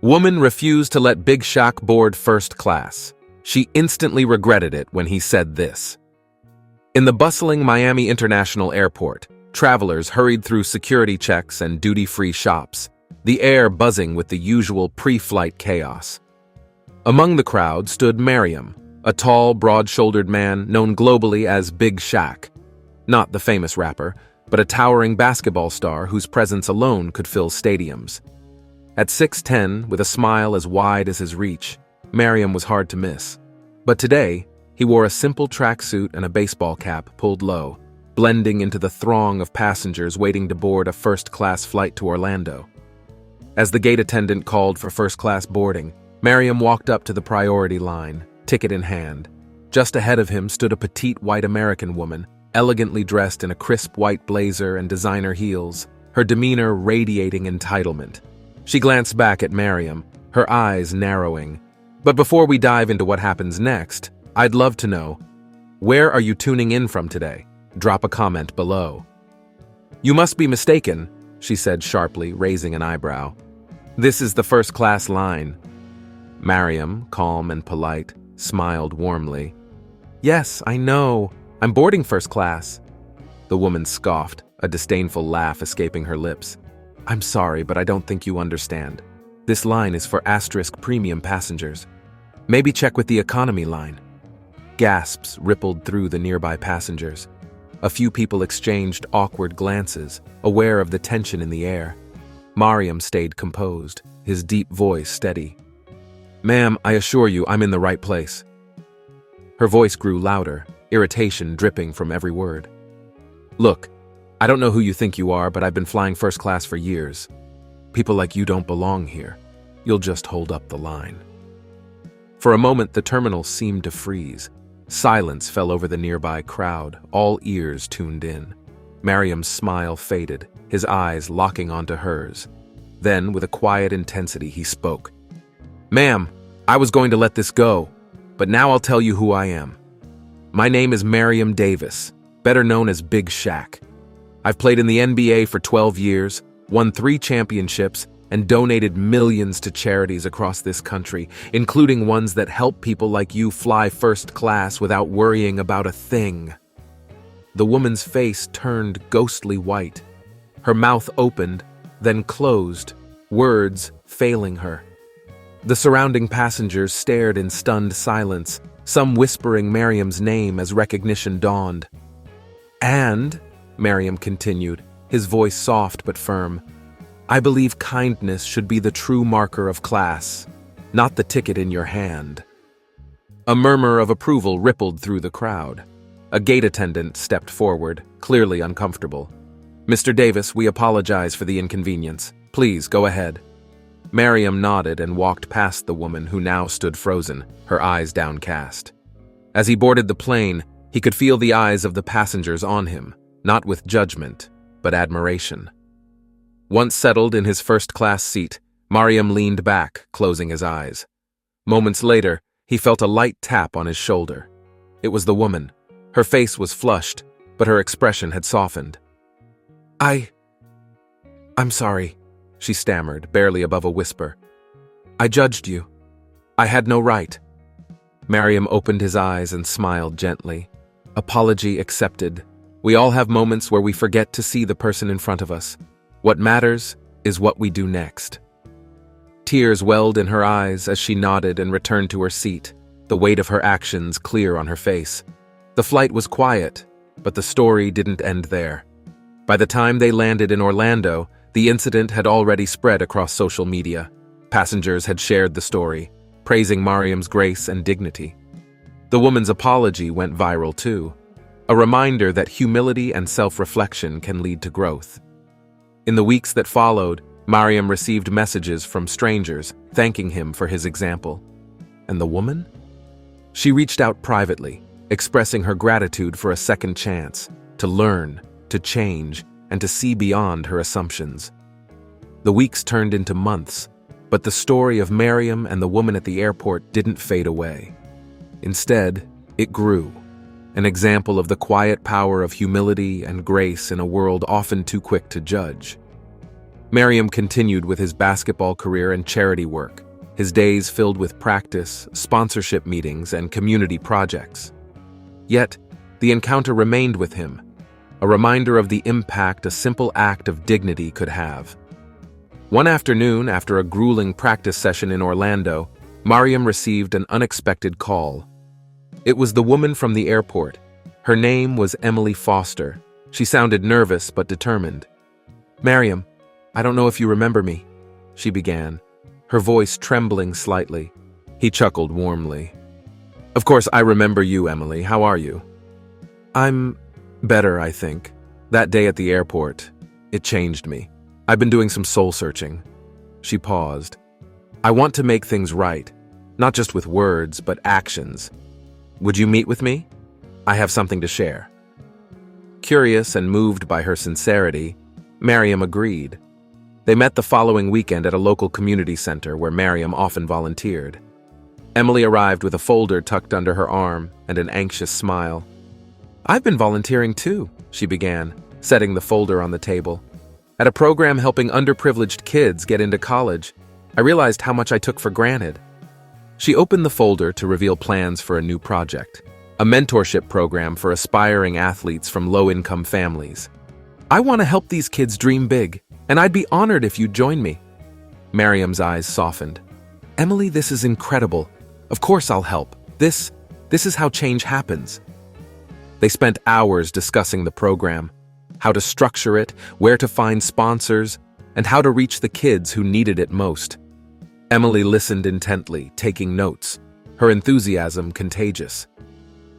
Woman refused to let Big Shaq board first class. She instantly regretted it when he said this. In the bustling Miami International Airport, travelers hurried through security checks and duty-free shops, the air buzzing with the usual pre-flight chaos. Among the crowd stood Mariam, a tall, broad-shouldered man known globally as Big Shaq. Not the famous rapper, but a towering basketball star whose presence alone could fill stadiums. At 6'10", with a smile as wide as his reach, Mariam was hard to miss. But today, he wore a simple tracksuit and a baseball cap pulled low, blending into the throng of passengers waiting to board a first-class flight to Orlando. As the gate attendant called for first-class boarding, Mariam walked up to the priority line, ticket in hand. Just ahead of him stood a petite white American woman, elegantly dressed in a crisp white blazer and designer heels, her demeanor radiating entitlement. She glanced back at Mariam, her eyes narrowing. But before we dive into what happens next, I'd love to know, where are you tuning in from today? Drop a comment below. You must be mistaken, she said sharply, raising an eyebrow. This is the first-class line. Mariam, calm and polite, smiled warmly. Yes, I know. I'm boarding first class. The woman scoffed, a disdainful laugh escaping her lips. I'm sorry, but I don't think you understand. This line is for asterisk premium passengers. Maybe check with the economy line. Gasps rippled through the nearby passengers. A few people exchanged awkward glances, aware of the tension in the air. Mariam stayed composed, his deep voice steady. Ma'am, I assure you I'm in the right place. Her voice grew louder, irritation dripping from every word. Look, I don't know who you think you are, but I've been flying first class for years. People like you don't belong here. You'll just hold up the line. For a moment, the terminal seemed to freeze. Silence fell over the nearby crowd, all ears tuned in. Mariam's smile faded, his eyes locking onto hers. Then, with a quiet intensity, he spoke. Ma'am, I was going to let this go, but now I'll tell you who I am. My name is Mariam Davis, better known as Big Shaq. I've played in the NBA for 12 years, won 3 championships, and donated millions to charities across this country, including ones that help people like you fly first class without worrying about a thing. The woman's face turned ghostly white. Her mouth opened, then closed, words failing her. The surrounding passengers stared in stunned silence, some whispering Mariam's name as recognition dawned. And, Mariam continued, his voice soft but firm, I believe kindness should be the true marker of class, not the ticket in your hand. A murmur of approval rippled through the crowd. A gate attendant stepped forward, clearly uncomfortable. Mr. Davis, we apologize for the inconvenience. Please, go ahead. Mariam nodded and walked past the woman who now stood frozen, her eyes downcast. As he boarded the plane, he could feel the eyes of the passengers on him, not with judgment, but admiration. Once settled in his first-class seat, Mariam leaned back, closing his eyes. Moments later, he felt a light tap on his shoulder. It was the woman. Her face was flushed, but her expression had softened. I'm sorry, she stammered, barely above a whisper. I judged you. I had no right. Mariam opened his eyes and smiled gently. Apology accepted. We all have moments where we forget to see the person in front of us. What matters is what we do next. Tears welled in her eyes as she nodded and returned to her seat, the weight of her actions clear on her face. The flight was quiet, but the story didn't end there. By the time they landed in Orlando, the incident had already spread across social media. Passengers had shared the story, praising Mariam's grace and dignity. The woman's apology went viral too, a reminder that humility and self-reflection can lead to growth. In the weeks that followed, Mariam received messages from strangers thanking him for his example. And the woman? She reached out privately, expressing her gratitude for a second chance, to learn, to change, and to see beyond her assumptions. The weeks turned into months, but the story of Mariam and the woman at the airport didn't fade away. Instead, it grew, an example of the quiet power of humility and grace in a world often too quick to judge. Mariam continued with his basketball career and charity work, his days filled with practice, sponsorship meetings, and community projects. Yet, the encounter remained with him, a reminder of the impact a simple act of dignity could have. One afternoon, after a grueling practice session in Orlando, Mariam received an unexpected call. It was the woman from the airport. Her name was Emily Foster. She sounded nervous but determined. "Mariam, I don't know if you remember me," she began, her voice trembling slightly. He chuckled warmly. "Of course I remember you, Emily. How are you?" "I'm better, I think. That day at the airport, it changed me. I've been doing some soul-searching." She paused. "I want to make things right, not just with words, but actions. Would you meet with me? I have something to share." Curious and moved by her sincerity, Mariam agreed. They met the following weekend at a local community center where Mariam often volunteered. Emily arrived with a folder tucked under her arm and an anxious smile. "I've been volunteering too," she began, setting the folder on the table. "At a program helping underprivileged kids get into college, I realized how much I took for granted." She opened the folder to reveal plans for a new project, a mentorship program for aspiring athletes from low-income families. "I want to help these kids dream big, and I'd be honored if you'd join me." Mariam's eyes softened. "Emily, this is incredible. Of course I'll help. This is how change happens." They spent hours discussing the program, how to structure it, where to find sponsors, and how to reach the kids who needed it most. Emily listened intently, taking notes, her enthusiasm contagious.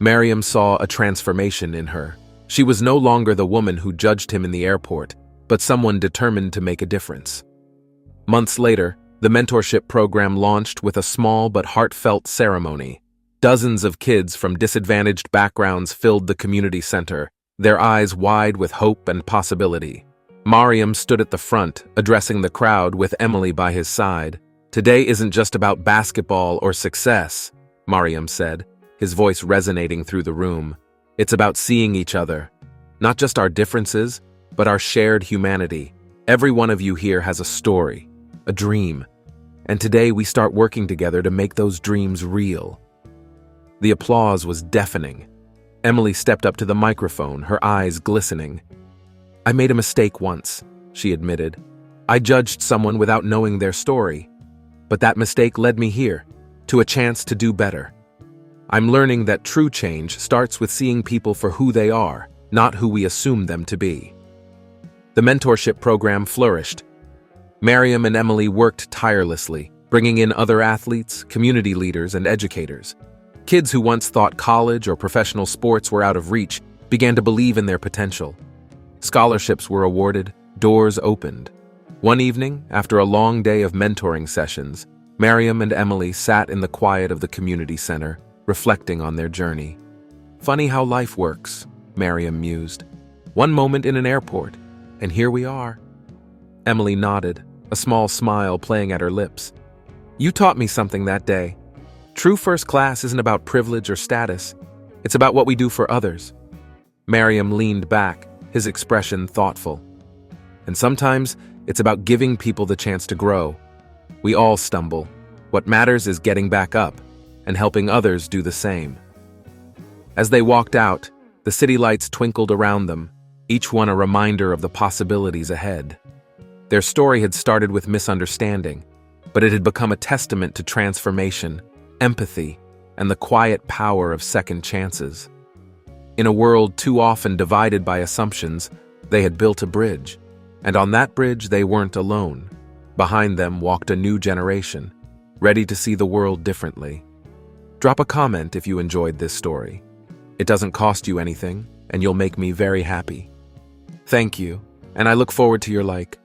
Mariam saw a transformation in her. She was no longer the woman who judged him in the airport, but someone determined to make a difference. Months later, the mentorship program launched with a small but heartfelt ceremony. Dozens of kids from disadvantaged backgrounds filled the community center, their eyes wide with hope and possibility. Mariam stood at the front, addressing the crowd with Emily by his side. "Today isn't just about basketball or success," Mariam said, his voice resonating through the room. "It's about seeing each other. Not just our differences, but our shared humanity. Every one of you here has a story, a dream. And today we start working together to make those dreams real." The applause was deafening. Emily stepped up to the microphone, her eyes glistening. "I made a mistake once," she admitted. "I judged someone without knowing their story. But that mistake led me here, to a chance to do better. I'm learning that true change starts with seeing people for who they are, not who we assume them to be." The mentorship program flourished. Mariam and Emily worked tirelessly, bringing in other athletes, community leaders, and educators. Kids who once thought college or professional sports were out of reach began to believe in their potential. Scholarships were awarded, doors opened. One evening, after a long day of mentoring sessions, Mariam and Emily sat in the quiet of the community center, reflecting on their journey. "Funny how life works," Mariam mused. "One moment in an airport, and here we are." Emily nodded, a small smile playing at her lips. "You taught me something that day. True first class isn't about privilege or status. It's about what we do for others." Mariam leaned back, his expression thoughtful. "And sometimes it's about giving people the chance to grow. We all stumble. What matters is getting back up and helping others do the same." As they walked out, the city lights twinkled around them, each one a reminder of the possibilities ahead. Their story had started with misunderstanding, but it had become a testament to transformation, empathy, and the quiet power of second chances. In a world too often divided by assumptions, they had built a bridge. And on that bridge, they weren't alone. Behind them walked a new generation, ready to see the world differently. Drop a comment if you enjoyed this story. It doesn't cost you anything, and you'll make me very happy. Thank you, and I look forward to your like.